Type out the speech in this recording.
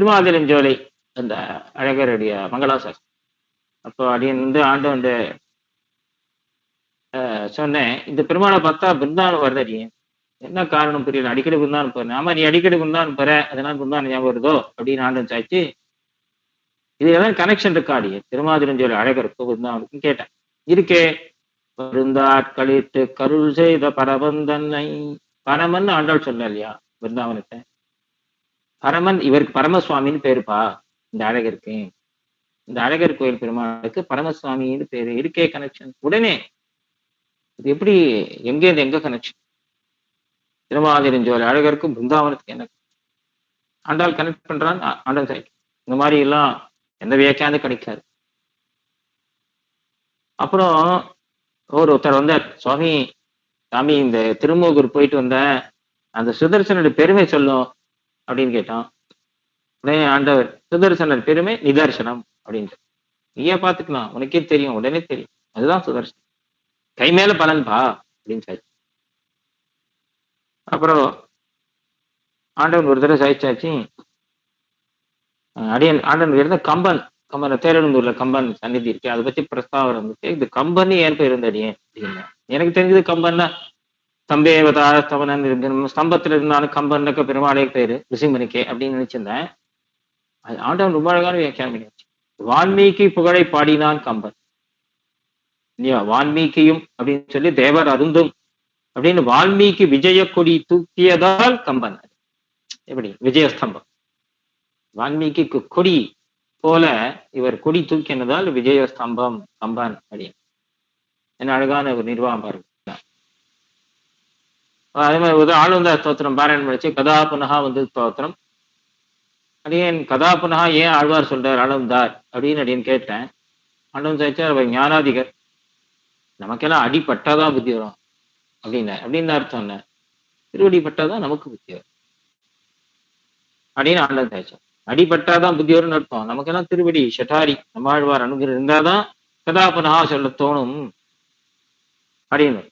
திருமாதிரஞ்சோலை அந்த அழகருடைய மங்களாசாசனம். அப்போ அடியன் ஆண்டவன் சொன்னேன், இந்த பெருமாளை பார்த்தா பிருந்தாவனம் வருது அடியேன். என்ன காரணம் புரியல, அடிக்கடி பிருந்தாவனம் போறேன். ஆமா, நீ அடிக்கடி பிருந்தாவனம் போற, அதனால பிருந்தாவனம் ஞாபகம் வருதோ அப்படின்னு ஆண்டவன் சாய்ச்சி, இது ஏதாவது கனெக்ஷன் இருக்கா அடியே திருமாதிரஞ்சோலை அழகருக்கு பிருந்தாவனுக்கும் கேட்டேன். இருக்கே, வருந்தாற் கழித்து கருள் செய்த பரமந்தன்னை. பரமன் ஆண்டாள் சொன்ன இல்லையா பிருந்தாவனத்தை. பரமன் இவருக்கு பரமசுவாமின்னு பேருப்பா இந்த அழகருக்கு. இந்த அழகர் கோயில் பெருமாளுக்கு பரமசுவாமின்னு பேரு. இருக்கே கனெக்ஷன். உடனே இது எப்படி, எங்க இருந்து எங்க கனெக்ஷன்? திருமாதிரஞ்சோலை அழகருக்கும் பிருந்தாவனத்துக்கு என்ன ஆண்டாள் கனெக்ட் பண்றான் ஆண்டாள் சாய். இந்த மாதிரி எல்லாம் எந்த வியாக்கியானது கிடைக்காது. அப்புறம் ஒருத்தர் வந்தார், சுவாமி சாமி இந்த திருமூகூர் போயிட்டு வந்த அந்த சுதர்சனுடைய பெருமை சொல்லும் அப்படின்னு கேட்டான். உடனே ஆண்டவர், சுதர்சனர் பெருமை நிதர்சனம் அப்படின்ட்டு. நீயே பார்த்துக்கலாம், உனக்கே தெரியும், உடனே தெரியும், அதுதான் சுதர்சனம், கை மேல பலன்பா அப்படின்னு சாய்ச்சி. அப்புறம் ஆண்டவன் ஒரு தடவை சாய்ச்சாச்சு. அடியன் ஆண்டவன் இருந்த கம்பன், தேரழுந்தூர்ல கம்பன் சந்நிதி இருக்கு, அதை பத்தி பிரஸ்தாவம் இருந்துச்சு. இது கம்பன் ஏன் பேர் இருந்த அடியேன் அப்படின்னு. எனக்கு தெரிஞ்சது கம்பன்னா ஸ்தம்பேவதா ஸ்தவனன் இருக்கு, ஸ்தம்பத்துல இருந்தாலும் கம்பனுக்கு பெருமாளே பேரு ரிசிம்மனுக்கே அப்படின்னு நினைச்சிருந்தேன். அது ஆண்டவன் ரொம்ப அழகான வியாக்கியானம் பண்ணியாச்சு. வால்மீகி புகழை பாடினான் கம்பன் இல்லையா, வால்மீகியும் அப்படின்னு சொல்லி தேவர் அருந்தும் அப்படின்னு வால்மீகி விஜய கொடி தூக்கியதால் கம்பன். எப்படி விஜயஸ்தம்பம், வால்மீகிக்கு கொடி போல இவர் கொடி தூக்கினதால் விஜயஸ்தம்பம் கம்பன் அப்படின்னு. என்ன அழகான ஒரு நிர்வாகம் பாருங்க. அதே மாதிரி ஒரு ஆளுந்தா ஸ்தோத்திரம் பாராயணம் படிச்சு கதா புனகா வந்து ஸ்தோத்திரம். அடியேன் கதா புனகா ஏன் ஆழ்வார் சொல்றார் ஆளுந்தார் அப்படின்னு அடியேன் கேட்டேன். ஆளும் சாய்ச்சார், அவர் ஞானாதிகர், நமக்கெல்லாம் அடிப்பட்டாதான் புத்தி வரும் அப்படின்னு அர்த்தம். என்ன திருவடி பட்டாதான் நமக்கு புத்தி வரும் அப்படின்னு ஆண்டவன் சாய்ச்சார். அடிப்பட்டாதான் புத்தி வரும்னு அர்த்தம், நமக்கெல்லாம் திருவடி ஷட்டாரி நம்மாழ்வார் அனுகிரகம் இருந்தாதான் கதா புனகா சொல்ல தோணும் அப்படின்னு.